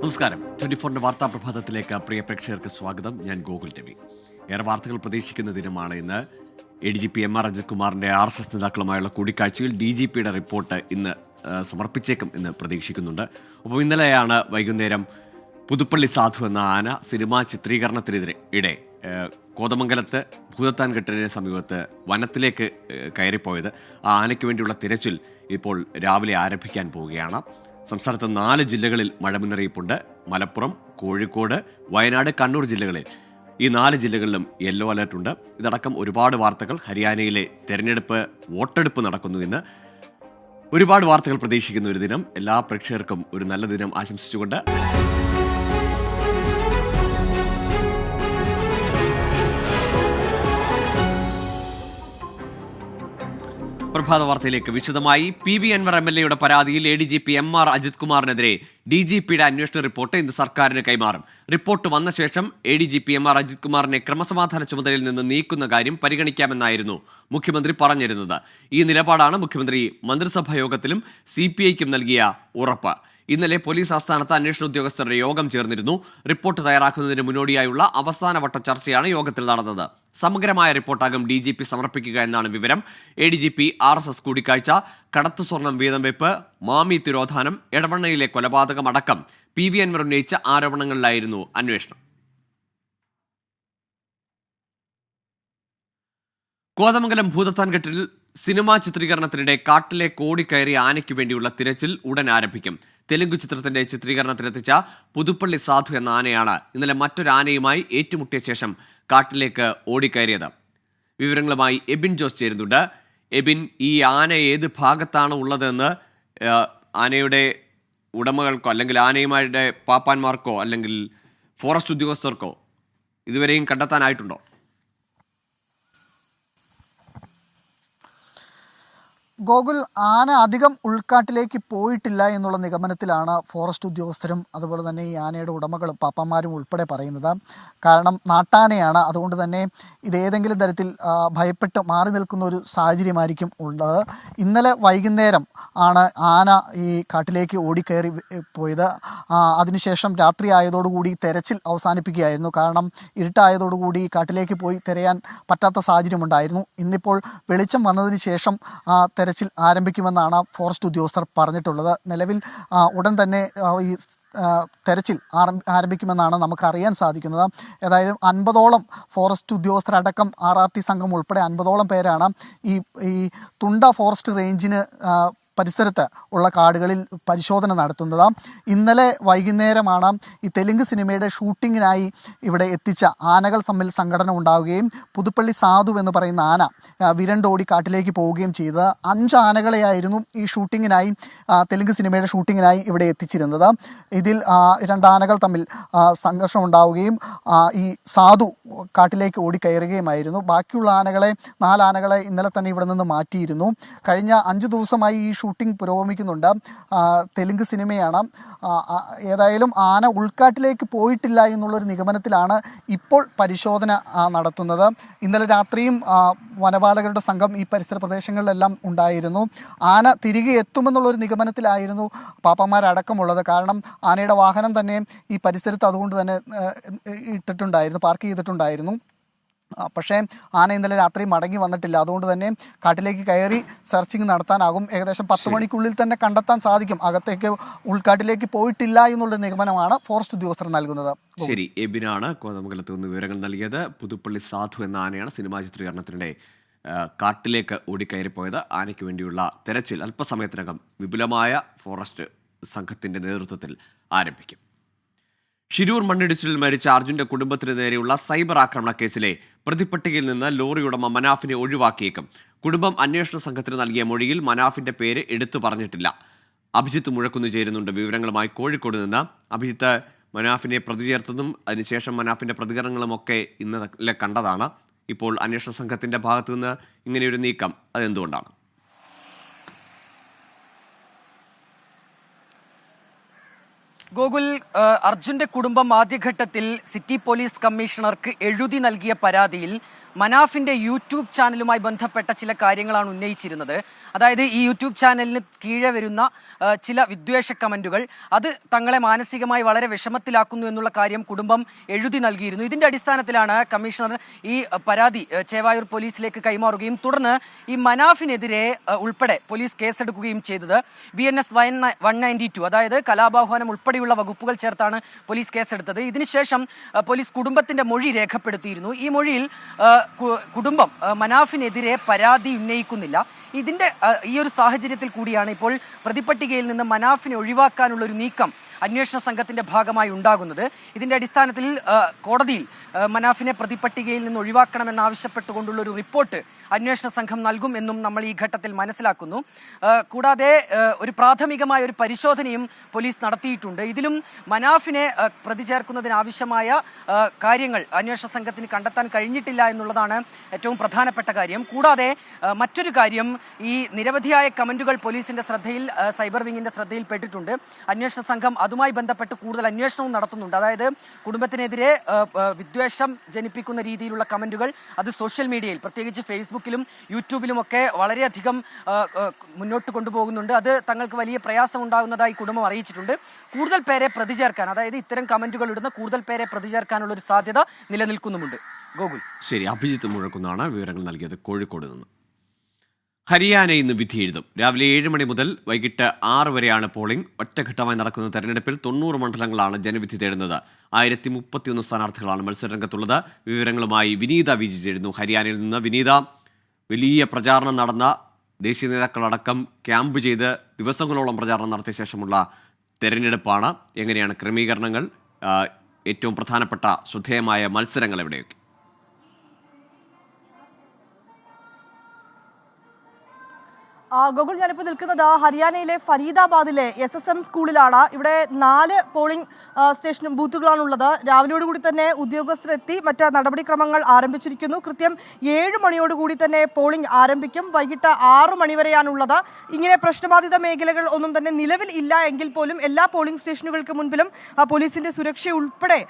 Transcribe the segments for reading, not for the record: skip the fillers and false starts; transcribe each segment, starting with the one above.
നമസ്കാരം. 24 വാർത്താ പ്രഭാതത്തിലേക്ക് പ്രിയ പ്രേക്ഷകർക്ക് സ്വാഗതം. ഞാൻ ഗോകുൽ രവി. ഏറെ വാർത്തകൾ പ്രതീക്ഷിക്കുന്ന ദിനമാണ് ഇന്ന്. ADGP MR അജിത് കുമാറിന്റെ RSS നേതാക്കളുമായുള്ള കൂടിക്കാഴ്ചയിൽ DGPയുടെ റിപ്പോർട്ട് ഇന്ന് സമർപ്പിച്ചേക്കും എന്ന് പ്രതീക്ഷിക്കുന്നുണ്ട്. ഒപ്പം ഇന്നലെയാണ് വൈകുന്നേരം പുതുപ്പള്ളി സാധു എന്ന ആന സിനിമാ ചിത്രീകരണത്തിനെതിരെ കോതമംഗലത്ത് ഭൂതത്താൻകെട്ടിന് സമീപത്ത് വനത്തിലേക്ക് കയറിപ്പോയത്. ആ ആനയ്ക്ക് വേണ്ടിയുള്ള തിരച്ചിൽ ഇപ്പോൾ രാവിലെ ആരംഭിക്കാൻ പോവുകയാണ്. സംസ്ഥാനത്ത് 4 ജില്ലകളിൽ മഴ മുന്നറിയിപ്പുണ്ട്. മലപ്പുറം, കോഴിക്കോട്, വയനാട്, കണ്ണൂർ ജില്ലകളിൽ ഈ 4 ജില്ലകളിലും യെല്ലോ അലർട്ടുണ്ട്. ഇതടക്കം ഒരുപാട് വാർത്തകൾ. ഹരിയാനയിലെ തെരഞ്ഞെടുപ്പ് വോട്ടെടുപ്പ് നടക്കുന്നു ഇന്ന്. ഒരുപാട് വാർത്തകൾ പ്രതീക്ഷിക്കുന്ന ഒരു ദിനം. എല്ലാ പ്രേക്ഷകർക്കും ഒരു നല്ല ദിനം ആശംസിച്ചുകൊണ്ട് പ്രഭാത വാർത്തയിലേക്ക് വിശദമായി. PV അൻവർ MLA പരാതിയിൽ ADGP MR അജിത് കുമാറിനെതിരെ DGPയുടെ അന്വേഷണ റിപ്പോർട്ട് ഇന്ന് സർക്കാരിന് കൈമാറും. റിപ്പോർട്ട് വന്ന ശേഷം ADGP MR അജിത് കുമാറിനെ ക്രമസമാധാന ചുമതലയിൽ നിന്ന് നീക്കുന്ന കാര്യം പരിഗണിക്കാമെന്നായിരുന്നു മുഖ്യമന്ത്രി പറഞ്ഞിരുന്നത്. ഈ നിലപാടാണ് മുഖ്യമന്ത്രി മന്ത്രിസഭാ യോഗത്തിലും CPIക്കും നൽകിയ ഉറപ്പ്. ഇന്നലെ പോലീസ് ആസ്ഥാനത്ത് അന്വേഷണ ഉദ്യോഗസ്ഥരുടെ യോഗം ചേർന്നിരുന്നു. റിപ്പോർട്ട് തയ്യാറാക്കുന്നതിന് മുന്നോടിയായുള്ള അവസാനവട്ട ചർച്ചയാണ് യോഗത്തിൽ നടന്നത്. സമഗ്രമായ റിപ്പോർട്ടാകും DGP സമർപ്പിക്കുക എന്നാണ് വിവരം. ADGP RSS കൂടിക്കാഴ്ച, കടത്തു സ്വർണം വീതം വെപ്പ്, മാമി തിരോധാനം, എടവണ്ണയിലെ കൊലപാതകം അടക്കം PV അൻവർ ഉന്നയിച്ച ആരോപണങ്ങളിലായിരുന്നു അന്വേഷണം. കോതമംഗലം ഭൂതത്താൻകെട്ടിൽ സിനിമാ ചിത്രീകരണത്തിനിടെ കാട്ടിലേക്ക് ഓടിക്കയറിയ ആനയ്ക്ക് വേണ്ടിയുള്ള തിരച്ചിൽ ഉടൻ ആരംഭിക്കും. തെലുങ്ക് ചിത്രത്തിന്റെ ചിത്രീകരണത്തിനെത്തിച്ച പുതുപ്പള്ളി സാധു എന്ന ആനയാണ് ഇന്നലെ മറ്റൊരു ആനയുമായി ഏറ്റുമുട്ടിയ ശേഷം കാട്ടിലേക്ക് ഓടിക്കയറിയത്. വിവരങ്ങളുമായി എബിൻ ജോസ് ചേരുന്നുണ്ട്. എബിൻ, ഈ ആന ഏത് ഭാഗത്താണ് ഉള്ളതെന്ന് ആനയുടെ ഉടമകൾക്കോ അല്ലെങ്കിൽ ആനയുമാരുടെ പാപ്പാന്മാർക്കോ അല്ലെങ്കിൽ ഫോറസ്റ്റ് ഉദ്യോഗസ്ഥർക്കോ ഇതുവരെയും കണ്ടെത്താനായിട്ടുണ്ടോ? ഗോകുൽ, ആന അധികം ഉൾക്കാട്ടിലേക്ക് പോയിട്ടില്ല എന്നുള്ള നിഗമനത്തിലാണ് ഫോറസ്റ്റ് ഉദ്യോഗസ്ഥരും അതുപോലെ തന്നെ ഈ ആനയുടെ ഉടമകളും പാപ്പന്മാരും ഉൾപ്പെടെ പറയുന്നത്. കാരണം നാട്ടാനയാണ്, അതുകൊണ്ട് തന്നെ ഇതേതെങ്കിലും തരത്തിൽ ഭയപ്പെട്ട് മാറി നിൽക്കുന്ന ഒരു സാഹചര്യമായിരിക്കും ഉള്ളത്. ഇന്നലെ വൈകുന്നേരം ആണ് ആന ഈ കാട്ടിലേക്ക് ഓടിക്കയറി പോയത്. അതിനുശേഷം രാത്രി ആയതോടുകൂടി തെരച്ചിൽ അവസാനിപ്പിക്കുകയായിരുന്നു. കാരണം ഇരുട്ടായതോടുകൂടി കാട്ടിലേക്ക് പോയി തിരയാൻ പറ്റാത്ത സാഹചര്യമുണ്ടായിരുന്നു. ഇന്നിപ്പോൾ വെളിച്ചം വന്നതിന് ശേഷം തെരച്ചിൽ ആരംഭിക്കുമെന്നാണ് ഫോറസ്റ്റ് ഉദ്യോഗസ്ഥർ പറഞ്ഞിട്ടുള്ളത്. നിലവിൽ ഉടൻ തന്നെ ഈ തെരച്ചിൽ ആരംഭിക്കുമെന്നാണ് നമുക്ക് അറിയാൻ സാധിക്കുന്നത്. ഏതായാലും 50ഓളം ഫോറസ്റ്റ് ഉദ്യോഗസ്ഥരടക്കം RRT സംഘം ഉൾപ്പെടെ 50ഓളം പേരാണ് ഈ തുണ്ട ഫോറസ്റ്റ് റേഞ്ചിന് പരിസരത്ത് ഉള്ള കാടുകളിൽ പരിശോധന നടത്തുന്നത്. ഇന്നലെ വൈകുന്നേരമാണ് ഈ തെലുങ്ക് സിനിമയുടെ ഷൂട്ടിങ്ങിനായി ഇവിടെ എത്തിച്ച ആനകൾ തമ്മിൽ സംഘടന ഉണ്ടാവുകയും പുതുപ്പള്ളി സാധു എന്ന് പറയുന്ന ആന വിരണ്ടോടി കാട്ടിലേക്ക് പോവുകയും ചെയ്തത്. 5 ആനകളെയായിരുന്നു ഈ ഷൂട്ടിങ്ങിനായി തെലുങ്ക് സിനിമയുടെ ഷൂട്ടിങ്ങിനായി ഇവിടെ എത്തിച്ചിരുന്നത്. ഇതിൽ 2 ആനകൾ തമ്മിൽ സംഘർഷം ഉണ്ടാവുകയും ഈ സാധു കാട്ടിലേക്ക് ഓടിക്കയറുകയുമായിരുന്നു. ബാക്കിയുള്ള 4 ആനകളെ ഇന്നലെ തന്നെ ഇവിടെ നിന്ന് മാറ്റിയിരുന്നു. കഴിഞ്ഞ 5 ദിവസമായി ഈ ഷൂട്ടിംഗ് പുരോഗമിക്കുന്നുണ്ട്. തെലുങ്ക് സിനിമയാണ്. ഏതായാലും ആന ഉൾക്കാട്ടിലേക്ക് പോയിട്ടില്ല എന്നുള്ളൊരു നിഗമനത്തിലാണ് ഇപ്പോൾ പരിശോധന നടത്തുന്നത്. ഇന്നലെ രാത്രിയും വനപാലകരുടെ സംഘം ഈ പരിസര പ്രദേശങ്ങളിലെല്ലാം ഉണ്ടായിരുന്നു. ആന തിരികെ എത്തുമെന്നുള്ളൊരു നിഗമനത്തിലായിരുന്നു പാപ്പന്മാരടക്കമുള്ളത്. കാരണം ആനയുടെ വാഹനം തന്നെ ഈ പരിസരത്ത് അതുകൊണ്ട് തന്നെ പാർക്ക് ചെയ്തിട്ടുണ്ടായിരുന്നു. പക്ഷേ ആന ഇന്നലെ രാത്രി മടങ്ങി വന്നിട്ടില്ല. അതുകൊണ്ട് തന്നെ കാട്ടിലേക്ക് കയറി സെർച്ചിങ് നടത്താനാകും. ഏകദേശം 10 മണിക്കുള്ളിൽ തന്നെ കണ്ടെത്താൻ സാധിക്കും. അകത്തേക്ക് ഉൾക്കാട്ടിലേക്ക് പോയിട്ടില്ല എന്നുള്ള നിഗമനമാണ് ഫോറസ്റ്റ് ഉദ്യോഗസ്ഥർ നൽകുന്നത്. ശരി, എബിനാണ് കോതമംഗലത്ത് നിന്ന് വിവരങ്ങൾ നൽകിയത്. പുതുപ്പള്ളി സാധു എന്ന ആനയാണ് സിനിമാ ചിത്രീകരണത്തിനിടെ കാട്ടിലേക്ക് ഓടിക്കയറിപ്പോയത്. ആനയ്ക്ക് വേണ്ടിയുള്ള തെരച്ചിൽ അല്പസമയത്തിനകം വിപുലമായ ഫോറസ്റ്റ് സംഘത്തിന്റെ നേതൃത്വത്തിൽ ആരംഭിക്കും. ഷിരൂർ മണ്ണിടിച്ചിലിൽ മരിച്ച അർജുന്റെ കുടുംബത്തിന് നേരെയുള്ള സൈബർ ആക്രമണ കേസിലെ പ്രതിപട്ടികയിൽ നിന്ന് ലോറി ഉടമ മനാഫിനെ ഒഴിവാക്കിയേക്കും. കുടുംബം അന്വേഷണ സംഘത്തിന് നൽകിയ മൊഴിയിൽ മനാഫിന്റെ പേര് എടുത്തു പറഞ്ഞിട്ടില്ല. അഭിജിത്ത് മുഴക്കുന്ന് ചേരുന്നുണ്ട് വിവരങ്ങളുമായി കോഴിക്കോട് നിന്ന്. അഭിജിത്ത്, മനാഫിനെ പ്രതി ചേർത്തതും അതിനുശേഷം മനാഫിന്റെ പ്രതികരണങ്ങളുമൊക്കെ ഇന്നലെ കണ്ടതാണ്. ഇപ്പോൾ അന്വേഷണ സംഘത്തിന്റെ ഭാഗത്തു നിന്ന് ഇങ്ങനെയൊരു നീക്കം അതെന്തുകൊണ്ടാണ്? ഗോകുൽ, അർജുന്റെ കുടുംബം ആദ്യഘട്ടത്തിൽ സിറ്റി പോലീസ് കമ്മീഷണർക്ക് എഴുതി നൽകിയ പരാതിയിൽ മനാഫിന്റെ യൂട്യൂബ് ചാനലുമായി ബന്ധപ്പെട്ട ചില കാര്യങ്ങളാണ് ഉന്നയിച്ചിരുന്നത്. അതായത് ഈ യൂട്യൂബ് ചാനലിന് കീഴെ വരുന്ന ചില വിദ്വേഷ കമന്റുകൾ അത് തങ്ങളെ മാനസികമായി വളരെ വിഷമത്തിലാക്കുന്നു എന്നുള്ള കാര്യം കുടുംബം എഴുതി നൽകിയിരുന്നു. ഇതിന്റെ അടിസ്ഥാനത്തിലാണ് കമ്മീഷണർ ഈ പരാതി ചേവായൂർ പോലീസിലേക്ക് കൈമാറുകയും തുടർന്ന് ഈ മനാഫിനെതിരെ ഉൾപ്പെടെ പോലീസ് കേസെടുക്കുകയും ചെയ്തത്. BNS 192 അതായത് കലാപാഹ്വാനം ഉൾപ്പെടെയുള്ള വകുപ്പുകൾ ചേർത്താണ് പോലീസ് കേസെടുത്തത്. ഇതിനുശേഷം പോലീസ് കുടുംബത്തിന്റെ മൊഴി രേഖപ്പെടുത്തിയിരുന്നു. ഈ മൊഴിയിൽ കുടുംബം മനാഫിനെതിരെ പരാതി ഉന്നയിക്കുന്നില്ല. ഈ ഒരു സാഹചര്യത്തിൽ കൂടിയാണ് ഇപ്പോൾ പ്രതിപട്ടികയിൽ നിന്ന് മനാഫിനെ ഒഴിവാക്കാനുള്ള ഒരു നീക്കം അന്വേഷണ സംഘത്തിന്റെ ഭാഗമായി ഉണ്ടാകുന്നത്. ഇതിന്റെ അടിസ്ഥാനത്തിൽ കോടതിയിൽ മനാഫിനെ പ്രതിപട്ടികയിൽ നിന്ന് ഒഴിവാക്കണമെന്നാവശ്യപ്പെട്ടുകൊണ്ടുള്ള ഒരു റിപ്പോർട്ട് അന്വേഷണ സംഘം നൽകും എന്നും നമ്മൾ ഈ ഘട്ടത്തിൽ മനസ്സിലാക്കുന്നു. കൂടാതെ ഒരു പ്രാഥമികമായ ഒരു പരിശോധനയും പോലീസ് നടത്തിയിട്ടുണ്ട്. ഇതിലും മനാഫിനെ പ്രതി ചേർക്കുന്നതിനാവശ്യമായ കാര്യങ്ങൾ അന്വേഷണ സംഘത്തിന് കണ്ടെത്താൻ കഴിഞ്ഞിട്ടില്ല എന്നുള്ളതാണ് ഏറ്റവും പ്രധാനപ്പെട്ട കാര്യം. കൂടാതെ മറ്റൊരു കാര്യം, ഈ നിരവധിയായ കമന്റുകൾ പോലീസിന്റെ ശ്രദ്ധയിൽ, സൈബർ വിങ്ങിന്റെ ശ്രദ്ധയിൽ പെട്ടിട്ടുണ്ട്. അന്വേഷണ സംഘം അതുമായി ബന്ധപ്പെട്ട് കൂടുതൽ അന്വേഷണവും നടത്തുന്നുണ്ട്. അതായത് കുടുംബത്തിനെതിരെ വിദ്വേഷം ജനിപ്പിക്കുന്ന രീതിയിലുള്ള കമന്റുകൾ അത് സോഷ്യൽ മീഡിയയിൽ, പ്രത്യേകിച്ച് ഫേസ്ബുക്കിലും യൂട്യൂബിലുമൊക്കെ വളരെയധികം മുന്നോട്ട് കൊണ്ടുപോകുന്നുണ്ട്. അത് തങ്ങൾക്ക് വലിയ പ്രയാസം ഉണ്ടാകുന്നതായി കുടുംബം അറിയിച്ചിട്ടുണ്ട്. കൂടുതൽ പേരെ പ്രതി ചേർക്കാൻ, അതായത് ഇത്തരം കമന്റുകൾ ഇടുന്ന കൂടുതൽ പേരെ പ്രതി ചേർക്കാനുള്ള ഒരു സാധ്യത നിലനിൽക്കുന്നുമുണ്ട്. ഗോകുൽ. ശരി, അഭിജിത്ത് മുഴക്കുന്നാണ് വിവരങ്ങൾ നൽകിയത് കോഴിക്കോട് നിന്ന്. ഹരിയാന ഇന്ന് വിധി എഴുതും. രാവിലെ 7 മണി മുതൽ വൈകിട്ട് 6 വരെയാണ് പോളിംഗ്. ഒറ്റഘട്ടമായി നടക്കുന്ന തെരഞ്ഞെടുപ്പിൽ 90 മണ്ഡലങ്ങളാണ് ജനവിധി തേടുന്നത്. 1031 സ്ഥാനാർത്ഥികളാണ് മത്സരരംഗത്തുള്ളത്. വിവരങ്ങളുമായി വിനീത വിജി ചേരുന്നു ഹരിയാനയിൽ നിന്ന്. വിനീത, വലിയ പ്രചാരണം നടന്ന ദേശീയ നേതാക്കളടക്കം ക്യാമ്പ് ചെയ്ത് ദിവസങ്ങളോളം പ്രചാരണം നടത്തിയ ശേഷമുള്ള തെരഞ്ഞെടുപ്പാണ്. എങ്ങനെയാണ് ക്രമീകരണങ്ങൾ? ഏറ്റവും പ്രധാനപ്പെട്ട ശ്രദ്ധേയമായ മത്സരങ്ങൾ എവിടെയൊക്കെ? ഗോകുൽ, ഞാനിപ്പോൾ നിൽക്കുന്നത് ഹരിയാനയിലെ ഫരീദാബാദിലെ SSM സ്കൂളിലാണ്. ഇവിടെ 4 പോളിംഗ് സ്റ്റേഷൻ ബൂത്തുകളാണുള്ളത്. രാവിലെയോടുകൂടി തന്നെ ഉദ്യോഗസ്ഥരെത്തി മറ്റ് നടപടിക്രമങ്ങൾ ആരംഭിച്ചിരിക്കുന്നു. കൃത്യം 7 മണിയോടുകൂടി തന്നെ പോളിംഗ് ആരംഭിക്കും. വൈകിട്ട് 6 മണി വരെയാണുള്ളത്. ഇങ്ങനെ പ്രശ്നബാധിത മേഖലകൾ ഒന്നും തന്നെ നിലവിൽ ഇല്ല എങ്കിൽ പോലും എല്ലാ പോളിംഗ് സ്റ്റേഷനുകൾക്ക് മുൻപിലും പോലീസിന്റെ സുരക്ഷ ഉൾപ്പെടെ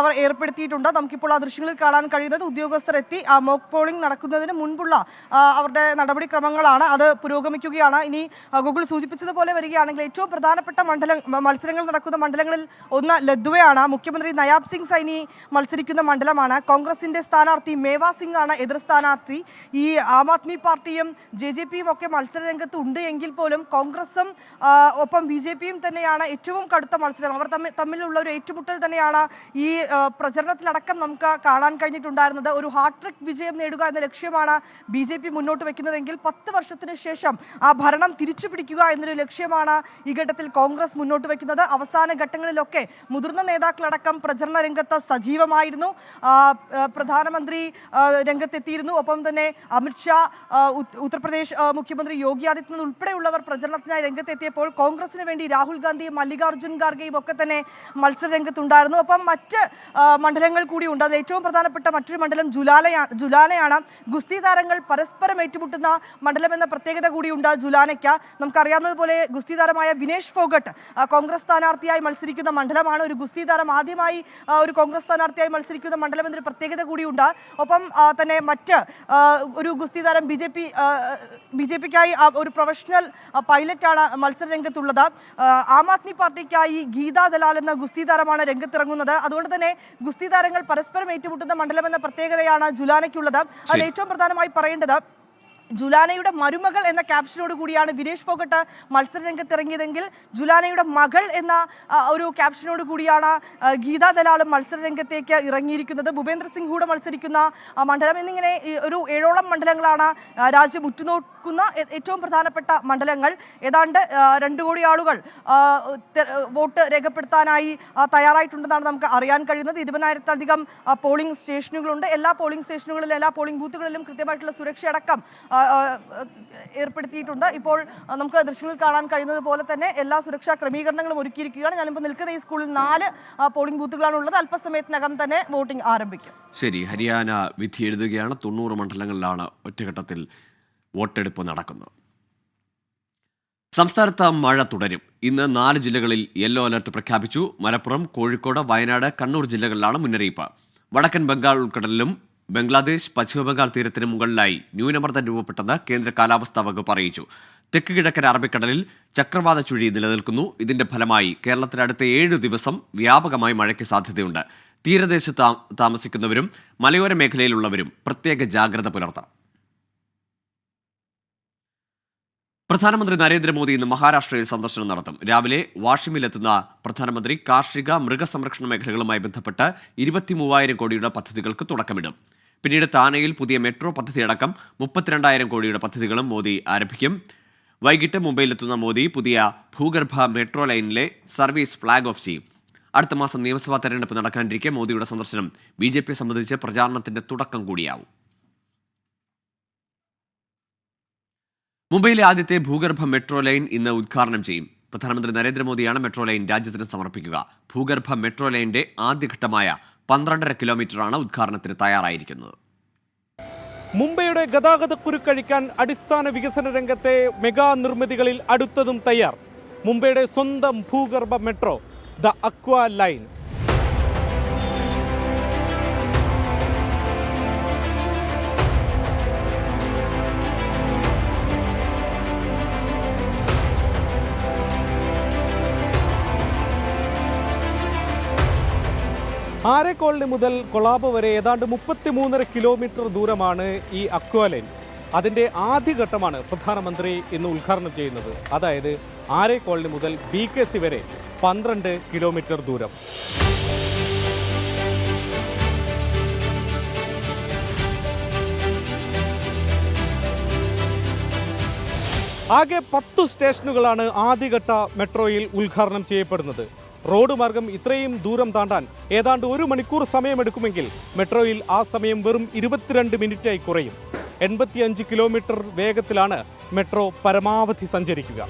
അവർ ഏർപ്പെടുത്തിയിട്ടുണ്ട്. നമുക്കിപ്പോൾ ആ ദൃശ്യങ്ങളിൽ കാണാൻ കഴിയുന്നത് ഉദ്യോഗസ്ഥരെത്തി മോക്ക് പോളിംഗ് നടക്കുന്നതിന് മുൻപുള്ള അവരുടെ നടപടിക്രമങ്ങളാണ്. അത് പുരോഗമിക്കുകയാണ്. ഇനി ഗൂഗിൾ സൂചിപ്പിച്ചതുപോലെ വരികയാണെങ്കിൽ ഏറ്റവും പ്രധാനപ്പെട്ട മത്സരങ്ങൾ നടക്കുന്ന മണ്ഡലങ്ങളിൽ ഒന്ന് ലദ്വയാണ്. മുഖ്യമന്ത്രി നയാബ് സിംഗ് സൈനി മത്സരിക്കുന്ന മണ്ഡലമാണ്. കോൺഗ്രസിന്റെ സ്ഥാനാർത്ഥി മേവാ സിംഗ് ആണ് എതിർ സ്ഥാനാർത്ഥി. ഈ ആം ആദ്മി പാർട്ടിയും JJPയും ഒക്കെ മത്സരരംഗത്ത് ഉണ്ട് എങ്കിൽ പോലും കോൺഗ്രസും ഒപ്പം BJPയും തന്നെയാണ് ഏറ്റവും കടുത്ത മത്സരം. അവർ തമ്മിലുള്ള ഒരു ഏറ്റുമുട്ടൽ തന്നെയാണ് ഈ പ്രചരണത്തിലടക്കം നമുക്ക് കാണാൻ കഴിഞ്ഞിട്ടുണ്ടായിരുന്നത്. ഒരു ഹാട്രിക് വിജയം നേടുക എന്ന ലക്ഷ്യമാണ് BJP മുന്നോട്ട് വെക്കുന്നതെങ്കിൽ 10 വർഷത്തിന് ശേഷം ആ ഭരണം തിരിച്ചു പിടിക്കുക എന്നൊരു ലക്ഷ്യമാണ് ഈ ഘട്ടത്തിൽ കോൺഗ്രസ് മുന്നോട്ട് വെക്കുന്നത്. അവസാന ഘട്ടങ്ങളിലൊക്കെ മുതിർന്ന നേതാക്കളടക്കം പ്രചരണ രംഗത്ത് സജീവമായിരുന്നു. പ്രധാനമന്ത്രി രംഗത്തെത്തിയിരുന്നു. ഒപ്പം തന്നെ അമിത്ഷാ, ഉത്തർപ്രദേശ് മുഖ്യമന്ത്രി യോഗി ആദിത്യനാഥ് ഉൾപ്പെടെയുള്ളവർ പ്രചരണത്തിനായി രംഗത്തെത്തിയപ്പോൾ കോൺഗ്രസിന് വേണ്ടി രാഹുൽ ഗാന്ധിയും മല്ലികാർജ്ജുൻ ഖാർഗെയും ഒക്കെ തന്നെ മത്സര രംഗത്തുണ്ടായിരുന്നു. ഒപ്പം മറ്റ് മണ്ഡലങ്ങൾ കൂടിയുണ്ട്. അത് ഏറ്റവും പ്രധാനപ്പെട്ട മറ്റൊരു മണ്ഡലം ജുലാനയാണ്. ഗുസ്തി താരങ്ങൾ പരസ്പരം ഏറ്റുമുട്ടുന്ന മണ്ഡലം എന്ന പ്രത്യേകത കൂടിയുണ്ട് ജുലാനയ്ക്ക്. നമുക്കറിയാവുന്നതുപോലെ ഗുസ്തി താരമായ വിനേഷ് ഫോഗട്ട് കോൺഗ്രസ് സ്ഥാനാർത്ഥിയായി മത്സരിക്കുന്ന മണ്ഡലമാണ്. ഒരു ഗുസ്തി താരം ആദ്യമായി ഒരു കോൺഗ്രസ് സ്ഥാനാർത്ഥിയായി മത്സരിക്കുന്ന മണ്ഡലം എന്നൊരു പ്രത്യേകത കൂടിയുണ്ട്. ഒപ്പം തന്നെ മറ്റ് ഒരു ഗുസ്തി താരം BJPക്കായി ഒരു പ്രൊഫഷണൽ പൈലറ്റാണ് മത്സര രംഗത്തുള്ളത്. ആം ആദ്മി പാർട്ടിക്കായി ഗീതാ ദലാൽ എന്ന ഗുസ്തി താരമാണ് രംഗത്തിറങ്ങുന്നത്. അതുകൊണ്ട് തന്നെ ഗുസ്തി താരങ്ങൾ പരസ്പരം ഏറ്റുമുട്ടുന്ന മണ്ഡലം എന്ന പ്രത്യേകതയാണ് ജുലാനയ്ക്കുള്ളത്. അതിൽ ഏറ്റവും പ്രധാനമായി പറയേണ്ടത് ജുലാനയുടെ മരുമകൾ എന്ന ക്യാപ്ഷനോട് കൂടിയാണ് വിനേഷ് ഫോഗട്ട് മത്സര രംഗത്തിറങ്ങിയതെങ്കിൽ ജുലാനയുടെ മകൾ എന്ന ഒരു ക്യാപ്ഷനോട് കൂടിയാണ് ഗീതാ ദലാലും മത്സര രംഗത്തേക്ക് ഇറങ്ങിയിരിക്കുന്നത്. ഭൂപേന്ദ്ര സിംഗ് ഹൂഡ മത്സരിക്കുന്ന മണ്ഡലം എന്നിങ്ങനെ ഒരു 7ഓളം മണ്ഡലങ്ങളാണ് രാജ്യം ഉറ്റുനോക്കുന്ന ഏറ്റവും പ്രധാനപ്പെട്ട മണ്ഡലങ്ങൾ. ഏതാണ്ട് 2 കോടി ആളുകൾ വോട്ട് രേഖപ്പെടുത്താനായി തയ്യാറായിട്ടുണ്ടെന്നാണ് നമുക്ക് അറിയാൻ കഴിയുന്നത്. 20,000-ലധികം പോളിംഗ് സ്റ്റേഷനുകളുണ്ട്. എല്ലാ പോളിംഗ് സ്റ്റേഷനുകളിലും എല്ലാ പോളിംഗ് ബൂത്തുകളിലും കൃത്യമായിട്ടുള്ള സുരക്ഷയടക്കം ഏർപ്പെടുത്തിയിട്ടുണ്ട്. ഇപ്പോൾ നമുക്ക് ദൃശ്യങ്ങളിൽ കാണാൻ കഴിയുന്നത് പോലെ തന്നെ എല്ലാ സുരക്ഷാ ക്രമീകരണങ്ങളും ഒരുക്കിയിരിക്കുകയാണ്. ഞാനിപ്പോൾ നിൽക്കുന്ന ഈ സ്കൂളിൽ 4 പോളിംഗ് ബൂത്തുകളാണ് ഉള്ളത്. അല്പസമയത്തിനകം തന്നെ വോട്ടിംഗ് ആരംഭിക്കും. ശരി, ഹരിയാന വിധി എഴുതുകയാണ്. 90 മണ്ഡലങ്ങളിലാണ് ഒറ്റഘട്ടത്തിൽ വോട്ടെടുപ്പ് നടക്കുന്നത്. സംസ്ഥാനത്ത് മഴ തുടരും. ഇന്ന് 4 ജില്ലകളിൽ യെല്ലോ അലർട്ട് പ്രഖ്യാപിച്ചു. മലപ്പുറം, കോഴിക്കോട്, വയനാട്, കണ്ണൂർ ജില്ലകളിലാണ് മുന്നറിയിപ്പ്. വടക്കൻ ബംഗാൾ ഉൾക്കടലിലും ബംഗ്ലാദേശ് പശ്ചിമബംഗാൾ തീരത്തിന് മുകളിലായി ന്യൂനമർദ്ദം രൂപപ്പെട്ടെന്ന് കേന്ദ്ര കാലാവസ്ഥാ വകുപ്പ് അറിയിച്ചു. തെക്ക് കിഴക്കൻ അറബിക്കടലിൽ ചക്രവാത ചുഴി നിലനിൽക്കുന്നു. ഇതിന്റെ ഫലമായി കേരളത്തിൽ അടുത്ത 7 ദിവസം വ്യാപകമായി മഴയ്ക്ക് സാധ്യതയുണ്ട്. തീരദേശത്ത് താമസിക്കുന്നവരും മലയോര മേഖലയിലുള്ളവരും പ്രത്യേക ജാഗ്രത പുലർത്തണം. പ്രധാനമന്ത്രി നരേന്ദ്രമോദി ഇന്ന് മഹാരാഷ്ട്രയിൽ സന്ദർശനം നടത്തും. രാവിലെ വാഷിമിലെത്തുന്ന പ്രധാനമന്ത്രി കാർഷിക മൃഗസംരക്ഷണ മേഖലകളുമായി ബന്ധപ്പെട്ട് 23,000 കോടിയുടെ പദ്ധതികൾക്ക് തുടക്കമിടും. പിന്നീട് താനെയിൽ പുതിയ മെട്രോ പദ്ധതിയടക്കം 32,000 കോടിയുടെ പദ്ധതികളും മോദി ആരംഭിക്കും. വൈകിട്ട് മുംബൈയിലെത്തുന്ന മോദി പുതിയ ഭൂഗർഭ മെട്രോ ലൈനിലെ സർവീസ് ഫ്ളാഗ് ഓഫ് ചെയ്യും. അടുത്ത മാസം നിയമസഭാ തെരഞ്ഞെടുപ്പ് നടക്കാനിരിക്കെ മോദിയുടെ സന്ദർശനം BJP സംബന്ധിച്ച് പ്രചാരണത്തിന്റെ തുടക്കം കൂടിയാവും. മുംബൈയിലെ ആദ്യത്തെ ഭൂഗർഭ മെട്രോ ലൈൻ ഇന്ന് ഉദ്ഘാടനം ചെയ്യും. പ്രധാനമന്ത്രി നരേന്ദ്രമോദിയാണ് മെട്രോ ലൈൻ രാജ്യത്തിന് സമർപ്പിക്കുക. ഭൂഗർഭ മെട്രോ ലൈനിന്റെ ആദ്യഘട്ടമായ 12.5 കിലോമീറ്ററാണ് ഉദ്ഘാടനത്തിന് തയ്യാറായിരിക്കുന്നത്. മുംബൈയുടെ ഗതാഗതക്കുരുക്കഴിക്കാൻ അടിസ്ഥാന വികസന രംഗത്തെ മെഗാ നിർമ്മിതികളിൽ അടുത്തതും തയ്യാർ. മുംബൈയുടെ സ്വന്തം ഭൂഗർഭ മെട്രോ, ദ അക്വ ലൈൻ. ആരെ കോളനി മുതൽ കൊളാബ് വരെ ഏതാണ്ട് 33.5 കിലോമീറ്റർ ദൂരമാണ് ഈ അക്വ ലൈൻ. അതിൻ്റെ ആദ്യഘട്ടമാണ് പ്രധാനമന്ത്രി ഇന്ന് ഉദ്ഘാടനം ചെയ്യുന്നത്. അതായത് ആരെ കോളനി മുതൽ BKC വരെ 12 കിലോമീറ്റർ ദൂരം. ആകെ 10 സ്റ്റേഷനുകളാണ് ആദ്യഘട്ട മെട്രോയിൽ ഉദ്ഘാടനം ചെയ്യപ്പെടുന്നത്. റോഡ് മാർഗം ഇത്രയും ദൂരം താണ്ടാൻ ഏതാണ്ട് 1 മണിക്കൂർ സമയമെടുക്കുമെങ്കിൽ മെട്രോയിൽ ആ സമയം വെറും 22 മിനിറ്റായി കുറയും. 85 കിലോമീറ്റർ വേഗത്തിലാണ് മെട്രോ പരമാവധി സഞ്ചരിക്കുക.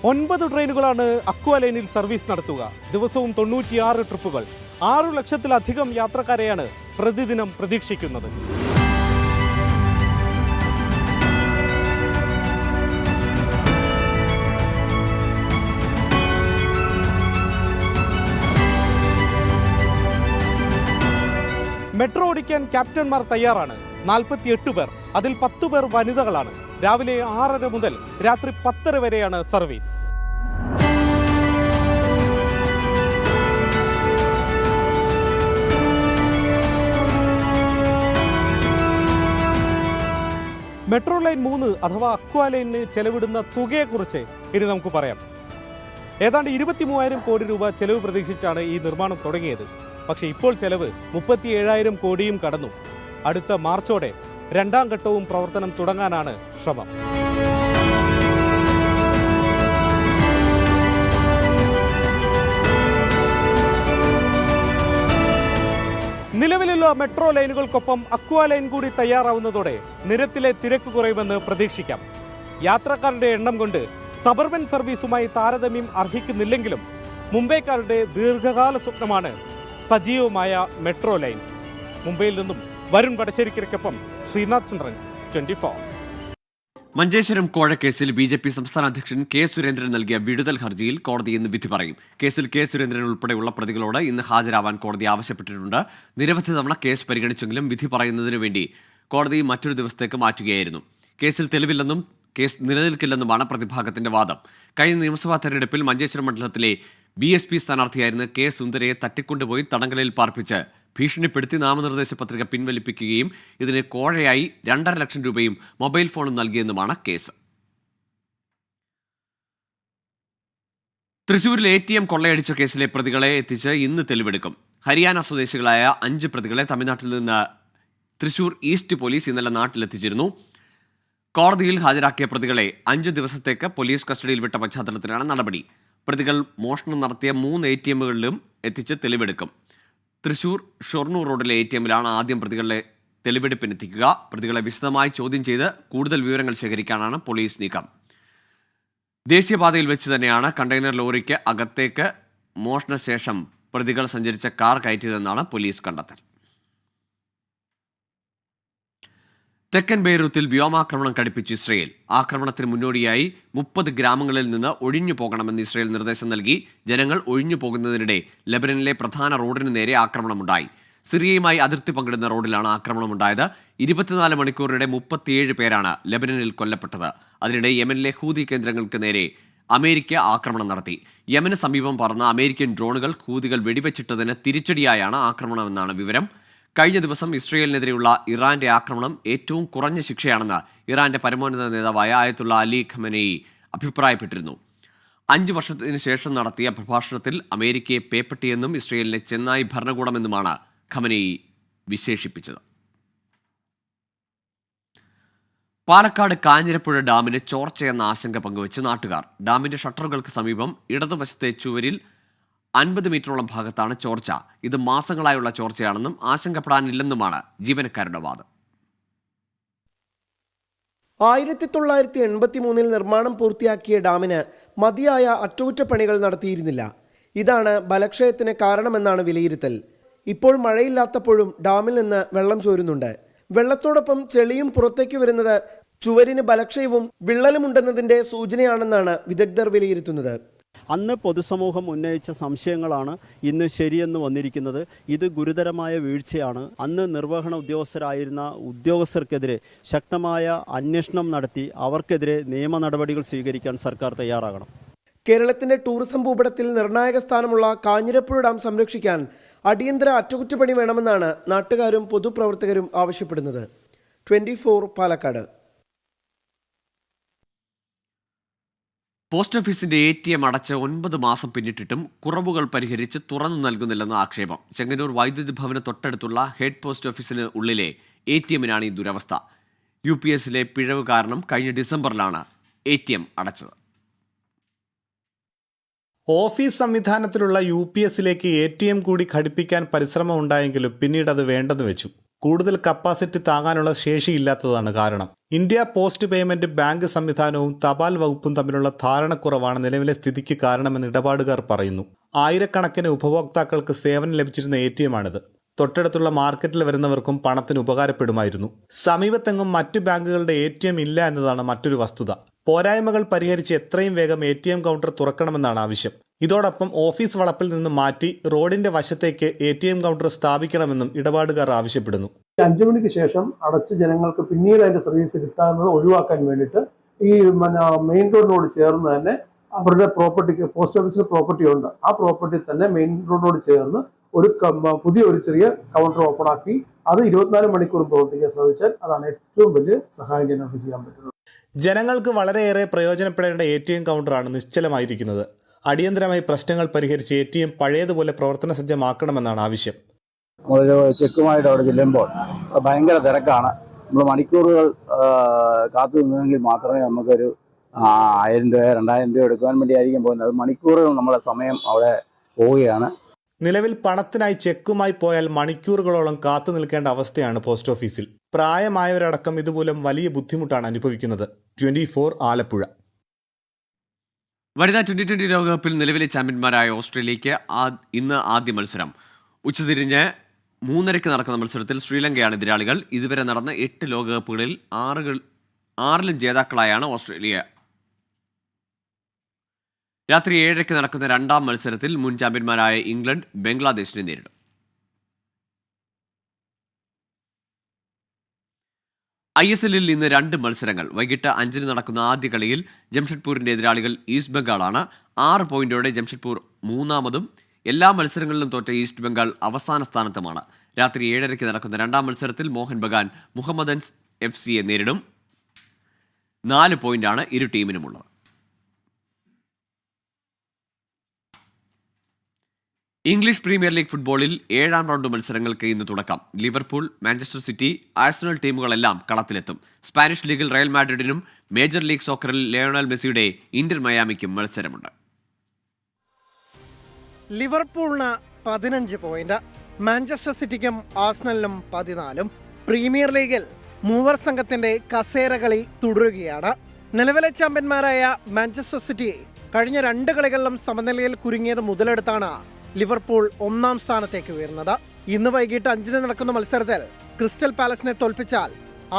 ഒൻപത് ട്രെയിനുകളാണ് അക്വ ലൈനിൽ സർവീസ് നടത്തുക. ദിവസവും 96 ട്രിപ്പുകൾ. 6 ലക്ഷത്തിലധികം യാത്രക്കാരെയാണ് പ്രതിദിനം പ്രതീക്ഷിക്കുന്നത്. മെട്രോ ഓടിക്കാൻ ക്യാപ്റ്റന്മാർ തയ്യാറാണ്. 48 പേർ, അതിൽ 10 പേർ വനിതകളാണ്. രാവിലെ 6:30 മുതൽ രാത്രി 10:30 വരെയാണ് സർവീസ്. മെട്രോ ലൈൻ 3 അഥവാ അക്വ ലൈനിന് ചെലവിടുന്ന തുകയെക്കുറിച്ച് ഇനി നമുക്ക് പറയാം. ഏതാണ്ട് 23,000 കോടി രൂപ ചെലവ് പ്രതീക്ഷിച്ചാണ് ഈ നിർമ്മാണം തുടങ്ങിയത്. പക്ഷേ ഇപ്പോൾ ചെലവ് 37,000 കോടിയും കടന്നു. അടുത്ത മാർച്ചോടെ 2ാം ഘട്ടവും പ്രവർത്തനം തുടങ്ങാനാണ് ശ്രമം. നിലവിലുള്ള മെട്രോ ലൈനുകൾക്കൊപ്പം അക്വ ലൈൻ കൂടി തയ്യാറാവുന്നതോടെ നിരത്തിലെ തിരക്ക് കുറയുമെന്ന് പ്രതീക്ഷിക്കാം. യാത്രക്കാരുടെ എണ്ണം കൊണ്ട് സബർബൻ സർവീസുമായി താരതമ്യം അർഹിക്കുന്നില്ലെങ്കിലും മുംബൈക്കാരുടെ ദീർഘകാല സ്വപ്നമാണ് സജീവമായ മെട്രോ ലൈൻ. മുംബൈയിൽ നിന്നും വരുൺ വടശ്ശേരിക്കൊപ്പം ശ്രീനാഥ് ചന്ദ്രൻ, 24. മഞ്ചേശ്വരം കോഴക്കേസിൽ BJP സംസ്ഥാന അധ്യക്ഷൻ K. സുരേന്ദ്രൻ നൽകിയ വിടുതൽ ഹർജിയിൽ കോടതി ഇന്ന് വിധി പറയും. കേസിൽ K. സുരേന്ദ്രൻ ഉൾപ്പെടെയുള്ള പ്രതികളോട് ഇന്ന് ഹാജരാവാൻ കോടതി ആവശ്യപ്പെട്ടിട്ടുണ്ട്. നിരവധി തവണ കേസ് പരിഗണിച്ചെങ്കിലും വിധി പറയുന്നതിനു വേണ്ടി കോടതി മറ്റൊരു ദിവസത്തേക്ക് മാറ്റുകയായിരുന്നു. കേസിൽ തെളിവില്ലെന്നും കേസ് നിലനിൽക്കില്ലെന്നുമാണ് പ്രതിഭാഗത്തിന്റെ വാദം. കഴിഞ്ഞ നിയമസഭാ തെരഞ്ഞെടുപ്പിൽ മഞ്ചേശ്വരം മണ്ഡലത്തിലെ BSP സ്ഥാനാർത്ഥിയായിരുന്ന K. സുന്ദരയെ തട്ടിക്കൊണ്ടുപോയി തടങ്കലിൽ പാർപ്പിച്ച് ഭീഷണിപ്പെടുത്തി നാമനിർദ്ദേശ പത്രിക പിൻവലിപ്പിക്കുകയും ഇതിന് കോഴയായി 2.5 ലക്ഷം രൂപയും മൊബൈൽ ഫോണും നൽകിയെന്നുമാണ് കേസ്. തൃശൂരിൽ ATM കൊള്ളയടിച്ച കേസിലെ പ്രതികളെ എത്തിച്ച് ഇന്ന് തെളിവെടുക്കും. ഹരിയാന സ്വദേശികളായ 5 പ്രതികളെ തമിഴ്നാട്ടിൽ നിന്ന് തൃശൂർ ഈസ്റ്റ് പോലീസ് ഇന്നലെ നാട്ടിലെത്തിച്ചിരുന്നു. കോടതിയിൽ ഹാജരാക്കിയ പ്രതികളെ 5 ദിവസത്തേക്ക് പോലീസ് കസ്റ്റഡിയിൽ വിട്ട പശ്ചാത്തലത്തിലാണ് നടപടി. പ്രതികൾ മോഷണം നടത്തിയ 3 ATMകളിലും എത്തിച്ച് തെളിവെടുക്കും. തൃശൂർ ഷൊർണൂർ റോഡിലെ ATMലാണ് ആദ്യം പ്രതികളെ തെളിവെടുപ്പിനെത്തിക്കുക. പ്രതികളെ വിശദമായി ചോദ്യം ചെയ്ത് കൂടുതൽ വിവരങ്ങൾ ശേഖരിക്കാനാണ് പോലീസ് നീക്കം. ദേശീയപാതയിൽ വെച്ച് തന്നെയാണ് കണ്ടെയ്നർ ലോറിക്ക് അകത്തേക്ക് മോഷണശേഷം പ്രതികൾ സഞ്ചരിച്ച കാർ കയറ്റിയതെന്നാണ് പോലീസ് കണ്ടെത്തൽ. തെക്കൻ ബെയ്റൂത്തിൽ വ്യോമാക്രമണം കടുപ്പിച്ച് ഇസ്രയേൽ. ആക്രമണത്തിന് മുന്നോടിയായി 30 ഗ്രാമങ്ങളിൽ നിന്ന് ഒഴിഞ്ഞു പോകണമെന്ന് ഇസ്രയേൽ നിർദ്ദേശം നൽകി. ജനങ്ങൾ ഒഴിഞ്ഞു പോകുന്നതിനിടെ ലെബനനിലെ പ്രധാന റോഡിന് നേരെ ആക്രമണമുണ്ടായി. സിറിയയുമായി അതിർത്തി പങ്കിടുന്ന റോഡിലാണ് ആക്രമണമുണ്ടായത്. 24 മണിക്കൂറിനിടെ 37 പേരാണ് ലെബനനിൽ കൊല്ലപ്പെട്ടത്. അതിനിടെ യമനിലെ ഹൂതി കേന്ദ്രങ്ങൾക്ക് നേരെ അമേരിക്ക ആക്രമണം നടത്തി. യമന് സമീപം പറന്ന അമേരിക്കൻ ഡ്രോണുകൾ ഹൂതികൾ വെടിവെച്ചിട്ടതിന് തിരിച്ചടിയായാണ് ആക്രമണമെന്നാണ് വിവരം. കഴിഞ്ഞ ദിവസം ഇസ്രയേലിനെതിരെയുള്ള ഇറാന്റെ ആക്രമണം ഏറ്റവും കുറഞ്ഞ ശിക്ഷയാണെന്ന് ഇറാന്റെ പരമോന്നത നേതാവായ ആയത്തുള്ള അലി ഖമനേയി അഭിപ്രായപ്പെട്ടിരുന്നു. 5 വർഷത്തിന് ശേഷം നടത്തിയ പ്രഭാഷണത്തിൽ അമേരിക്കയെ പേപ്പട്ടിയെന്നും ഇസ്രയേലിനെ ചെന്നായി ഭരണകൂടമെന്നുമാണ് ഖമനേയി വിശേഷിപ്പിച്ചത്. പാലക്കാട് കാഞ്ഞിരപ്പുഴ ഡാമിന് ചോർച്ചയെന്ന ആശങ്ക പങ്കുവച്ച് നാട്ടുകാർ. ഡാമിന്റെ ഷട്ടറുകൾക്ക് സമീപം ഇടതുവശത്തെ ചുവരിൽ 50 മീറ്ററോളം ഭാഗത്താണ് ചോർച്ച. ഇത് മാസങ്ങളായുള്ള ചോർച്ചയാണെന്നും ആശങ്കപ്പെടാനില്ലെന്നുമാണ് ജീവനക്കാരുടെ വാദം. 1983 നിർമ്മാണം പൂർത്തിയാക്കിയ ഡാമിന് മതിയായ അറ്റകുറ്റപ്പണികൾ നടത്തിയിരുന്നില്ല. ഇതാണ് ബലക്ഷയത്തിന് കാരണമെന്നാണ് വിലയിരുത്തൽ. ഇപ്പോൾ മഴയില്ലാത്തപ്പോഴും ഡാമിൽ നിന്ന് വെള്ളം ചോരുന്നുണ്ട്. വെള്ളത്തോടൊപ്പം ചെളിയും പുറത്തേക്ക് വരുന്നത് ചുവരിന് ബലക്ഷയവും വിള്ളലുമുണ്ടെന്നതിൻ്റെ സൂചനയാണെന്നാണ് വിദഗ്ധർ വിലയിരുത്തുന്നത്. അന്ന് പൊതുസമൂഹം ഉന്നയിച്ച സംശയങ്ങളാണ് ഇന്ന് ശരിയെന്ന് വന്നിരിക്കുന്നത്. ഇത് ഗുരുതരമായ വീഴ്ചയാണ്. അന്ന് നിർവഹണ ഉദ്യോഗസ്ഥരായിരുന്ന ഉദ്യോഗസ്ഥർക്കെതിരെ ശക്തമായ അന്വേഷണം നടത്തി അവർക്കെതിരെ നിയമ നടപടികൾ സ്വീകരിക്കാൻ സർക്കാർ തയ്യാറാകണം. കേരളത്തിന്റെ ടൂറിസം ഭൂപടത്തിൽ നിർണായക സ്ഥാനമുള്ള കാഞ്ഞിരപ്പുഴ ഡാം സംരക്ഷിക്കാൻ അടിയന്തര അറ്റകുറ്റപ്പണി വേണമെന്നാണ് നാട്ടുകാരും പൊതുപ്രവർത്തകരും ആവശ്യപ്പെടുന്നത്. 24 പാലക്കാട്. പോസ്റ്റ് ഓഫീസിന്റെ ATM അടച്ച് 9 മാസം പിന്നിട്ടിട്ടും കുറവുകൾ പരിഹരിച്ച് തുറന്നു നൽകുന്നില്ലെന്ന ആക്ഷേപം. ചെങ്ങന്നൂർ വൈദ്യുതി ഭവന് തൊട്ടടുത്തുള്ള ഹെഡ് പോസ്റ്റ് ഓഫീസിന് ഉള്ളിലെ ATMനാണ് ഈ ദുരവസ്ഥ. UPSലെ പിഴവ് കാരണം കഴിഞ്ഞ ഡിസംബറിലാണ് ATM അടച്ചത്. ഓഫീസ് സംവിധാനത്തിലുള്ള UPSലേക്ക് ATM കൂടി ഘടിപ്പിക്കാൻ പരിശ്രമം ഉണ്ടായെങ്കിലും പിന്നീട് അത് വേണ്ടെന്ന് വെച്ചു. കൂടുതൽ കപ്പാസിറ്റി താങ്ങാനുള്ള ശേഷിയില്ലാത്തതാണ് കാരണം. ഇന്ത്യ പോസ്റ്റ് പേയ്മെന്റ് ബാങ്ക് സംവിധാനവും തപാൽ വകുപ്പും തമ്മിലുള്ള ധാരണക്കുറവാണ് നിലവിലെ സ്ഥിതിക്ക് കാരണമെന്ന് ഇടപാടുകാർ പറയുന്നു. ആയിരക്കണക്കിന് ഉപഭോക്താക്കൾക്ക് സേവനം ലഭിച്ചിരുന്ന ATMാണിത്. തൊട്ടടുത്തുള്ള മാർക്കറ്റിൽ വരുന്നവർക്കും പണത്തിന് ഉപകാരപ്പെടുമായിരുന്നു. സമീപത്തെങ്ങും മറ്റു ബാങ്കുകളുടെ ATM ഇല്ല എന്നതാണ് മറ്റൊരു വസ്തുത. പോരായ്മകൾ പരിഹരിച്ച് എത്രയും വേഗം ATM കൗണ്ടർ തുറക്കണമെന്നാണ് ആവശ്യം. ഇതോടൊപ്പം ഓഫീസ് വളപ്പിൽ നിന്ന് മാറ്റി റോഡിന്റെ വശത്തേക്ക് ATM കൗണ്ടർ സ്ഥാപിക്കണമെന്നും ഇടപാടുകാർ ആവശ്യപ്പെടുന്നു. 5 മണിക്ക് ശേഷം അടച്ച് ജനങ്ങൾക്ക് പിന്നീട് അതിന്റെ സർവീസ് കിട്ടാവുന്നത് ഒഴിവാക്കാൻ വേണ്ടിയിട്ട് ഈ മെയിൻ റോഡിനോട് ചേർന്ന് തന്നെ അവരുടെ പ്രോപ്പർട്ടിക്ക് പോസ്റ്റ് ഓഫീസിന് പ്രോപ്പർട്ടി ഉണ്ട്. ആ പ്രോപ്പർട്ടി തന്നെ മെയിൻ റോഡിനോട് ചേർന്ന് പുതിയൊരു ചെറിയ കൗണ്ടർ ഓപ്പൺ ആക്കി അത് 24 മണിക്കൂർ പ്രവർത്തിക്കാൻ സാധിച്ചാൽ അതാണ് ഏറ്റവും വലിയ സഹായം ജനങ്ങൾക്ക് ചെയ്യാൻ പറ്റുന്നത്. ജനങ്ങൾക്ക് വളരെയേറെ പ്രയോജനപ്പെടേണ്ട ATM കൗണ്ടറാണ് നിശ്ചലമായിരിക്കുന്നത്. അടിയന്തരമായി പ്രശ്നങ്ങൾ പരിഹരിച്ച് ATM പഴയതുപോലെ പ്രവർത്തന സജ്ജമാക്കണമെന്നാണ് ആവശ്യം. നമ്മളൊരു ചെക്കുമായിട്ട് അവിടെ ചെല്ലുമ്പോൾ ഭയങ്കര തിരക്കാണ്. നമ്മൾ മണിക്കൂറുകൾ കാത്തു നിന്നെങ്കിൽ മാത്രമേ നമുക്കൊരു 1000 രൂപയോ 2000 രൂപയോ എടുക്കാൻ വേണ്ടിയായിരിക്കും പോകുന്നത്. അത് മണിക്കൂറുകൾ നമ്മളെ സമയം അവിടെ പോവുകയാണ്. നിലവിൽ പണത്തിനായി ചെക്കുമായി പോയാൽ മണിക്കൂറുകളോളം കാത്തു നിൽക്കേണ്ട അവസ്ഥയാണ് പോസ്റ്റ് ഓഫീസിൽ. പ്രായമായവരടക്കം ഇതുമൂലം വലിയ ബുദ്ധിമുട്ടാണ് അനുഭവിക്കുന്നത്. 24 ആലപ്പുഴ. വനിതാ T20 ലോകകപ്പിൽ നിലവിലെ ചാമ്പ്യന്മാരായ ഓസ്ട്രേലിയയ്ക്ക് ഇന്ന് ആദ്യ മത്സരം. ഉച്ചതിരിഞ്ഞ് 3:30 നടക്കുന്ന മത്സരത്തിൽ ശ്രീലങ്കയാണ് എതിരാളികൾ. ഇതുവരെ നടന്ന 8 ലോകകപ്പുകളിൽ 6ലും ജേതാക്കളായാണ് ഓസ്ട്രേലിയ. രാത്രി 7:00 നടക്കുന്ന രണ്ടാം മത്സരത്തിൽ മുൻ ചാമ്പ്യന്മാരായ ഇംഗ്ലണ്ട് ബംഗ്ലാദേശിനെ നേരിടും. ISLൽ ഇന്ന് 2 മത്സരങ്ങൾ. വൈകിട്ട് 5-ന് നടക്കുന്ന ആദ്യ കളിയിൽ ജംഷഡ്പൂരിന്റെ എതിരാളികൾ ഈസ്റ്റ് ബംഗാളാണ്. 6 പോയിന്റോടെ ജംഷഡ്പൂർ 3-മതും എല്ലാ മത്സരങ്ങളിലും തോറ്റ ഈസ്റ്റ് ബംഗാൾ അവസാന സ്ഥാനത്തുമാണ്. രാത്രി 7:30 നടക്കുന്ന രണ്ടാം മത്സരത്തിൽ മോഹൻ ബഗാൻ മുഹമ്മദൻസ് FCയെ നേരിടും. 4 പോയിന്റാണ് ഇരു ടീമിനുമുള്ളത്. ഇംഗ്ലീഷ് പ്രീമിയർ ലീഗ് ഫുട്ബോളിൽ 7ാം റൗണ്ട് മത്സരങ്ങൾക്ക് ഇന്ന് തുടക്കം. ലിവർപൂൾ, മാഞ്ചസ്റ്റർ സിറ്റി, ആഴ്സണൽ ടീമുകളെല്ലാം കളത്തിലെത്തും. സ്പാനിഷ് ലീഗിൽ റയൽ മാഡ്രിഡിനും മേജർ ലീഗ് സോക്കറിൽ ലയണൽ മെസ്സിയുടെ ഇന്റർ മയാമിക്കും മത്സരമുണ്ട്. ലിവർപൂളിന് 15 പോയിന്റ്, മാഞ്ചസ്റ്റർ സിറ്റിക്കും ആഴ്സണലിനും 14. പ്രീമിയർ ലീഗിൽ മൂവർ സംഘത്തിന്റെ കസേരകളി തുടരുകയാണ്. നിലവിലെ ചാമ്പ്യന്മാരായ മാഞ്ചസ്റ്റർ സിറ്റി കഴിഞ്ഞ 2 കളികളിലും സമനിലയിൽ കുരുങ്ങിയത് മുതലെടുത്താണ് ലിവർപൂൾ 1ാം സ്ഥാനത്തേക്ക് ഉയർന്നത്. ഇന്ന് വൈകിട്ട് 5-ന് നടക്കുന്ന മത്സരത്തിൽ ക്രിസ്റ്റൽ പാലസിനെ തോൽപ്പിച്ചാൽ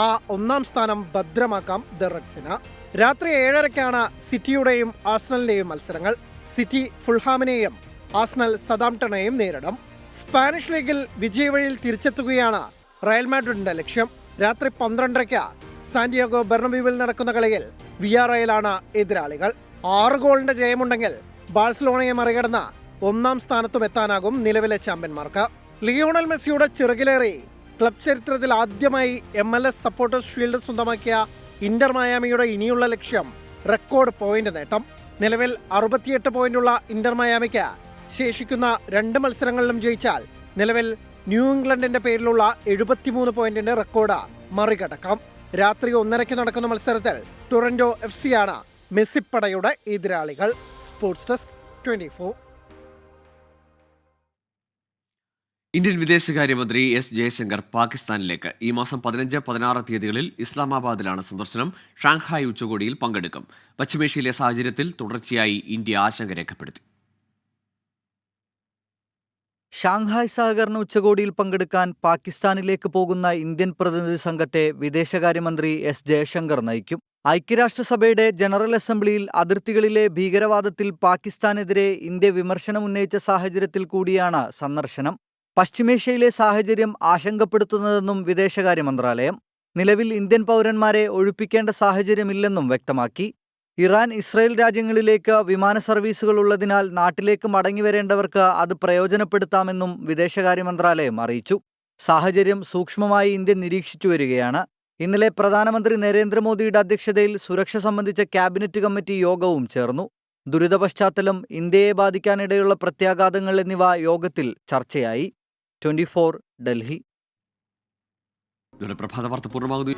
ആ ഒന്നാം സ്ഥാനം ഭദ്രമാക്കാം ദ റെഡ്സിന്. രാത്രി 7:30-ക്കാണ് സിറ്റിയുടെയും ആഴ്സണലിന്റെയും മത്സരങ്ങൾ. സിറ്റി ഫുൾഹാമിനെയും ആഴ്സണൽ സതാംപ്ടണെയും നേരിടും. സ്പാനിഷ് ലീഗിൽ വിജയവഴിയിൽ തിരിച്ചെത്തുകയാണ് റയൽ മാഡ്രിഡിന്റെ ലക്ഷ്യം. രാത്രി 12:30-ക്ക് സാന്റിയാഗോ ബെർണബ്യൂവിൽ നടക്കുന്ന കളിയിൽ വിയാറയലാണ് എതിരാളികൾ. 6 ഗോളിന്റെ ജയമുണ്ടെങ്കിൽ ബാഴ്സലോണയെ മറികടന്ന് ഒന്നാം സ്ഥാനത്തും എത്താനാകും നിലവിലെ ചാമ്പ്യന്മാർക്ക്. ലിയോണൽ മെസ്സിയുടെ ചിറകിലേറി ക്ലബ് ചരിത്രത്തിൽ ആദ്യമായി MLS സപ്പോർട്ടേഴ്സ് ഷീൽഡ് സ്വന്തമാക്കിയ ഇന്റർ മയാമിയുടെ ഇനിയുള്ള ലക്ഷ്യം റെക്കോർഡ് പോയിന്റ് നേട്ടം. നിലവിൽ 68 പോയിന്റുള്ള ഇന്റർ മയാമിക്ക് ശേഷിക്കുന്ന 2 മത്സരങ്ങളിലും ജയിച്ചാൽ നിലവിൽ ന്യൂ ഇംഗ്ലണ്ടിന്റെ പേരിലുള്ള 73 പോയിന്റിന്റെ റെക്കോർഡ് മറികടക്കാം. രാത്രി 1:30-ക്ക് നടക്കുന്ന മത്സരത്തിൽ ടൊറന്റോ FC ആണ് മെസ്സിപ്പടയുടെ എതിരാളികൾ. Sports desk 24. ഇന്ത്യൻ വിദേശകാര്യമന്ത്രി എസ് ജയശങ്കർ പാകിസ്ഥാനിലേക്ക് ഈ മാസം 15-16 തീയതികളിൽ ഇസ്ലാമാബാദിലാണ് സന്ദർശനം. ഷാങ്ഹായ് ഉച്ചകോടിയിൽ പങ്കെടുക്കും. പശ്ചിമേഷ്യയിലെ സാഹചര്യത്തിൽ തുടർച്ചയായി ഇന്ത്യ ആശങ്ക രേഖപ്പെടുത്തി. ഷാങ്ഹായ് സഹകരണ ഉച്ചകോടിയിൽ പങ്കെടുക്കാൻ പാകിസ്ഥാനിലേക്ക് പോകുന്ന ഇന്ത്യൻ പ്രതിനിധി സംഘത്തെ വിദേശകാര്യമന്ത്രി എസ് ജയശങ്കർ നയിക്കും. ഐക്യരാഷ്ട്രസഭയുടെ ജനറൽ അസംബ്ലിയിൽ അതിർത്തികളിലെ ഭീകരവാദത്തിൽ പാകിസ്ഥാനെതിരെ ഇന്ത്യ വിമർശനമുന്നയിച്ച സാഹചര്യത്തിൽ കൂടിയാണ് സന്ദർശനം. പശ്ചിമേഷ്യയിലെ സാഹചര്യം ആശങ്കപ്പെടുത്തുന്നതെന്നും വിദേശകാര്യ മന്ത്രാലയം. നിലവിൽ ഇന്ത്യൻ പൗരന്മാരെ ഒഴിപ്പിക്കേണ്ട സാഹചര്യമില്ലെന്നും വ്യക്തമാക്കി. ഇറാൻ, ഇസ്രായേൽ രാജ്യങ്ങളിലേക്ക് വിമാന സർവീസുകൾ ഉള്ളതിനാൽ നാട്ടിലേക്ക് മടങ്ങിവരേണ്ടവർക്ക് അത് പ്രയോജനപ്പെടുത്താമെന്നും വിദേശകാര്യ മന്ത്രാലയം അറിയിച്ചു. സാഹചര്യം സൂക്ഷ്മമായി ഇന്ത്യ നിരീക്ഷിച്ചു വരികയാണ്. ഇന്നലെ പ്രധാനമന്ത്രി നരേന്ദ്രമോദിയുടെ അധ്യക്ഷതയിൽ സുരക്ഷ സംബന്ധിച്ച ക്യാബിനറ്റ് കമ്മിറ്റി യോഗവും ചേർന്നു. ദുരിത പശ്ചാത്തലം, ഇന്ത്യയെ ബാധിക്കാനിടയുള്ള പ്രത്യാഘാതങ്ങൾ എന്നിവ യോഗത്തിൽ ചർച്ചയായി. 24 ഡൽഹി. പ്രഭാത വാർത്ത പൂർണ്ണമാകുന്നു.